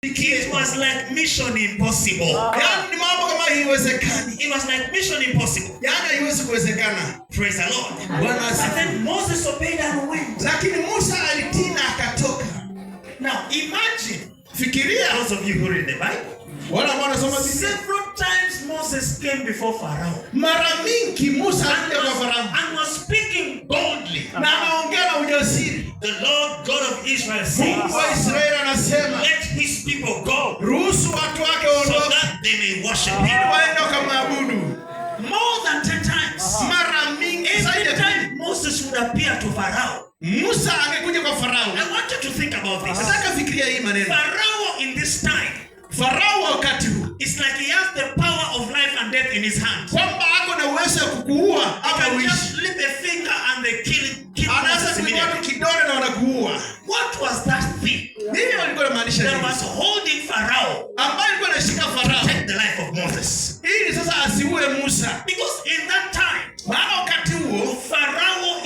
It was like mission impossible. Yaani mambo kama haiwezekani. It was like mission impossible. Yaani haiwezi kuwezekana. Praise the Lord. Bwana asifiwe. And then Moses obeyed and went. Lakini Musa alitii na akatoka. Now imagine, Fikiria, those of you who read the Bible, wala ambao wanasoma Biblia, several times Moses came before Pharaoh. mara mingi Musa alikuja kwa Farao And was speaking boldly. na anaongea na ujasiri. The Lord God of Israel says, Mungu wa Israeli anasema, let his people go, ruhusu watu wake so waondoke that they may worship ili him. waende wakamwabudu. More than 10 times. Mara mingi Every zaidi ya time Moses would appear to Pharaoh. Musa angekuja kwa Farao. I want you to think about this. Nataka fikiria hii maneno. Pharaoh in this time, Farao wakati huu, it's like he has the power of life and death in his hand. kwamba ako na uwezo wa kukuua He ama can uishi. just lift a finger and they kill Anaweza Moses kupiga immediately. watu kidole na wanakuua. What was that thing Nini walikuwa wanamaanisha that nini? was holding Pharaoh Ambaye alikuwa anashika to Farao take the life of Moses? ili sasa asiue Musa. Because in that time, Maana wakati huo, Pharaoh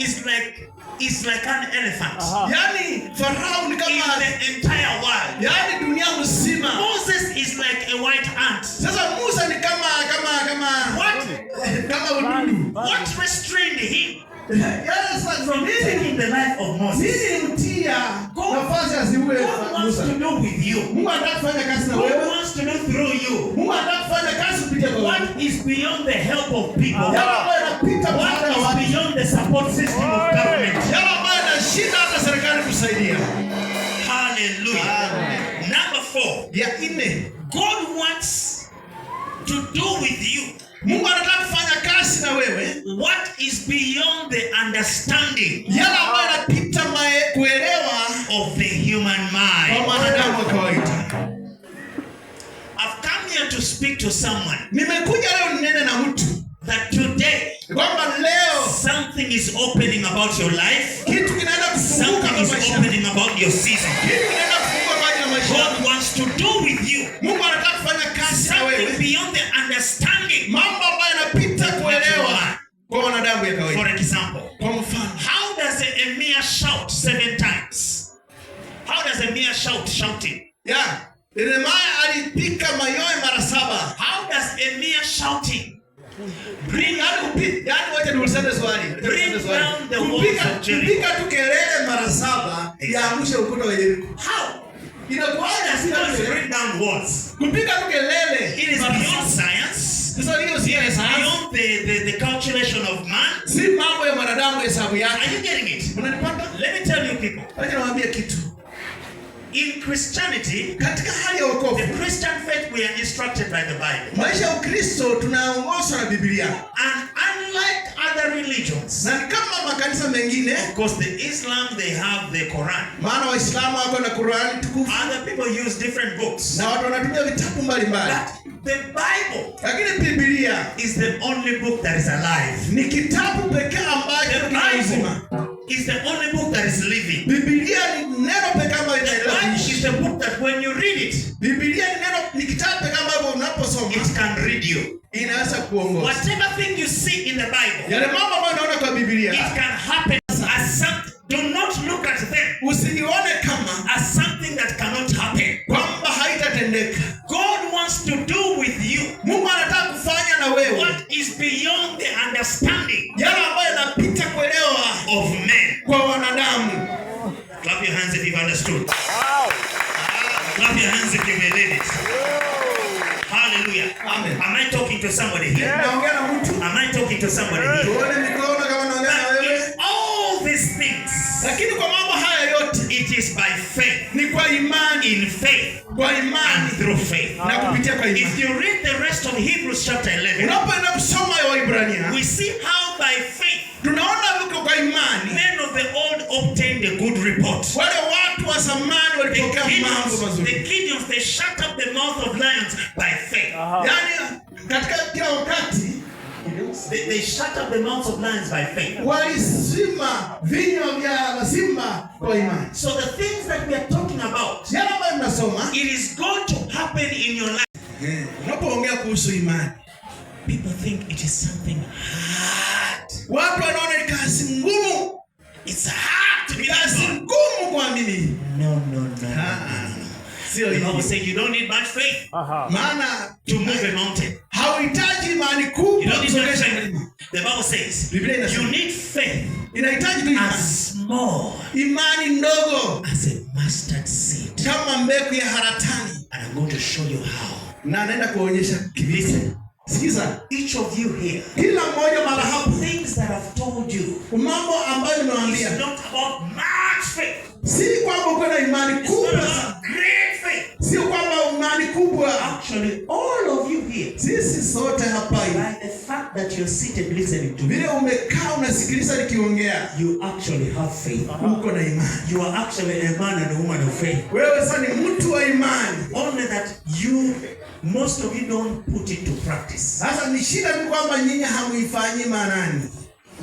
is like an elephant yani Farao ni in kama, the entire world. yani dunia mzima. Moses is like a white ant. Sasa Musa ni kama ududu. What restrained him Yes, from taking the life of Moses? nini mtia nafasi asiue God wants Musa? to do with you. Mungu anataka kufanya kazi na God wewe. wants to do through you Mungu anataka kufanya kazi kupitia kwa wewe. what is beyond the help of people. Yale ambayo yanapita What baada ya watu. is beyond the support system of government. Yale ambayo yanashinda hata serikali kusaidia. Hallelujah. Number 4. Ya nne, God wants to do with you Mungu anataka kufanya kazi na wewe what is beyond the understanding yale ambayo yanapita kuelewa of the human kwa mind. mwanadamu wa kawaida. I've come here to speak to someone Nimekuja leo ninene na mtu that today kwamba leo something is opening about your life. kitu kinaenda kufunguka Something kwa is maisha yako. opening about your season. Kitu kinaenda kufunguka kwa ajili ya maisha yako. God wants to do with you Mungu anataka kufanya kazi na something wewe. beyond the understanding. Mambo ambayo yanapita kuelewa kwa wanadamu ya kawaida. For example, Kwa mfano, how does Nehemiah shout 7 times? How does Nehemiah shouting? Yeremia alipika mayowe mara 7. How does Nehemiah shouting bring Wacha niulize swali. down the walls of Jericho? Kupika tu kelele mara 7 yaangushe ukuta wa Yeriko. How? Inakuwa How does it bring down walls? kupika tu kelele. It is beyond science. Sasa hiyo si It is sayansi. beyond the calculation of man. Si mambo ya mwanadamu hesabu Are yake. you getting it? Unanipata? Let me tell you people. Wacha niwaambie kitu. In Christianity, Katika hali ya wokovu, the Christian faith, we are instructed by the Bible. maisha ya Ukristo tunaongozwa na Biblia. And unlike other religions, Na ni kama makanisa mengine, of course, the Islam, they have the Quran. maana Waislamu wako na Qur'ani tukufu Other people use different books. na watu wanatumia vitabu mbalimbali. But the Bible Lakini Biblia is the only book that is alive. ni kitabu pekee ambacho The kina uzima. Bible is the only book that is living. Biblia ni neno pekee ambalo The linaendelea Bible kuishi. is the book that when you read it, Biblia ni kitabu pekee ambacho unaposoma it can read you. inaweza kuongoza. Whatever thing you see in the Bible, Yale mambo ambayo unaona kwa Biblia, it can happen as something. Do not look at them usione kama as something that cannot happen. kwamba haitatendeka. God wants to do with you Mungu anataka kufanya na wewe what is beyond the understanding yale ambayo yanapita kuelewa of men. kwa wanadamu. Clap your hands if you've understood. Clap your hands if you made it. Hallelujah. Amen. Am I talking to somebody here? Naongea na mtu. Am I talking to somebody here? Tuone mikono kama naongea na But wewe. in all these things, Lakini kwa mambo haya yote it is by faith, ni kwa imani, in faith, kwa and imani through faith. na kupitia kwa If imani. you read the rest of Hebrews chapter 11, Unapoenda kusoma Waebrania, we see how by faith tunaona viko kwa imani men of the old obtained a good report. wale watu wa zamani walipokea mambo mazuri. The Gideons, they shut up the mouth of lions by faith. Yaani katika kila wakati They shut up the mouths of lions by faith. walizima vinywa vya simba kwa imani. So the things that we are talking about, Yale ambayo mnasoma, it is going to happen in your life. unapoongea kuhusu imani, People think it is something hard. watu wanaona ni kazi ngumu. It's hard to be Kazi God. ngumu kuamini. No. Sio The Bible hivyo. says you don't need much faith Maana to move a mountain. hauhitaji imani You kubwa don't need much kusongesha faith. mlima. The Bible says Biblia you inasema need faith inahitaji tu imani. as small Imani ndogo as a mustard seed. kama mbegu ya haratani. And I'm going to show you how. Na anaenda kuonyesha kivipi. Listen, Sikiza. each of you here, Kila mmoja mara hapo. things that I've told you Mambo ambayo nimewaambia. is not about much faith. Si kwamba uko na imani It's not kubwa about sana. great faith. Sio kwamba imani kubwa. Actually, all of you here, Sisi sote hapa hivi. by the fact that you're seated listening to me, Vile umekaa unasikiliza nikiongea. you actually have faith. Uko na imani. You are actually a man and a woman of faith. Wewe sasa ni mtu wa imani. Only that most of you don't put it to practice. Sasa ni shida tu kwamba nyinyi hamuifanyi maanani.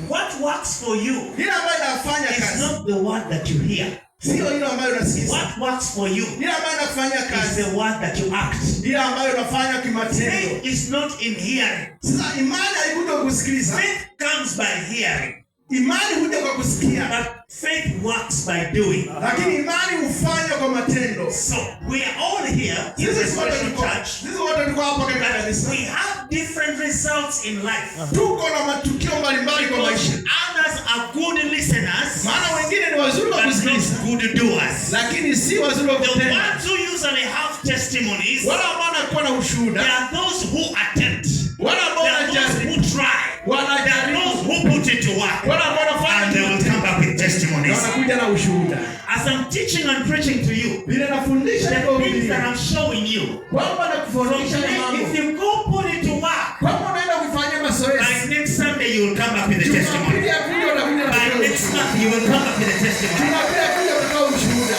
What works for you Ile ambayo inafanya is kazi. not the word that you hear. Sio ile ambayo unasikiza. What works for you Ile ambayo inafanya is kazi. the word that you act. Ile ambayo unafanya kimatendo. Faith is not in hearing. Sasa imani haikuja kusikiliza. Faith comes by hearing. Imani huja kwa kusikia. But faith works by doing. Lakini imani hufanya kwa matendo. So we are all here in Sisi this wote special tuko. church. Sisi wote tuko hapa katika But kanisa. we have different results in life. Tuko na matukio mbalimbali kwa maisha. Others are good listeners, Maana wengine ni wazuri wa but kusikiliza. not good doers. Lakini si wazuri wa The kutenda. ones who usually have testimonies, Wala ambao wanakuwa na there ushuhuda. are those who attempt. Wala ambao There are those wanajaribu. who try. There are Wanajaribu. those who put it to work. Wala ambao And they will come back with na testimonies. wanakuja na ushuhuda. As I'm teaching and preaching to you, Vile nafundisha the kwa things that Biblia. I'm showing you, Kwamba from nakufundisha today, mambo. if you go put it to work, Kwamba unaenda kufanya mazoezi. by next Sunday you will come back with a testimony. Jumapili ya kuja unakuja na By next month you will come back with a testimony. Jumapili ya kuja utakao ushuhuda.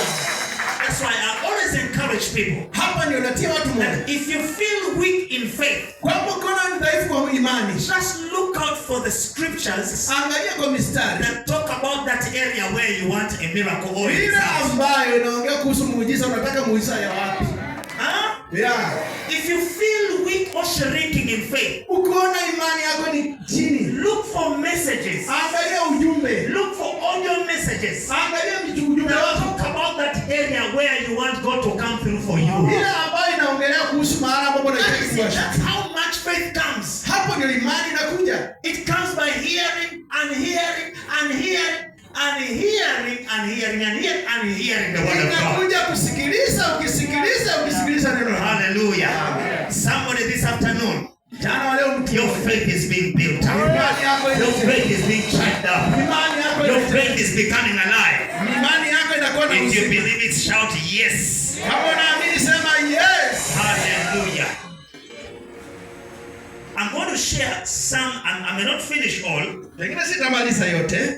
That's why I always encourage people Hapa ndio natia watu moyo. that if you feel weak in faith, Kwamba ukiona ni dhaifu kwa imani. just look out for the scriptures Angalia kwa mistari. that talk about that area where you want a miracle or a Ile result. ambayo inaongea kuhusu muujiza, unataka muujiza ya wapi? Huh? Yeah. If you feel weak or shrinking in faith, Ukiona imani yako ni chini, look for messages. angalia ujumbe. Look for audio messages Angalia ujumbe that wako. talk about that area where you want God to come through for you. Ile ambayo inaongelea kuhusu mahali ambapo unahitaji kuwasha. That's how much faith comes. Hapo ndio imani inakuja. It comes by hearing and hearing and hearing and hearing and hearing and hearing and hearing the word of God. Inakuja kusikiliza, ukisikiliza neno la Hallelujah. Somebody this afternoon, jana wa leo mtu. your faith is being built up. Imani yako Your faith is being charged up. Imani yako Your faith is becoming alive. Imani yako inakuwa na If you uzima. believe it, shout yes. Kama unaamini sema yes. Hallelujah. I'm going to share some, and I may not finish all. Lakini sitamaliza yote.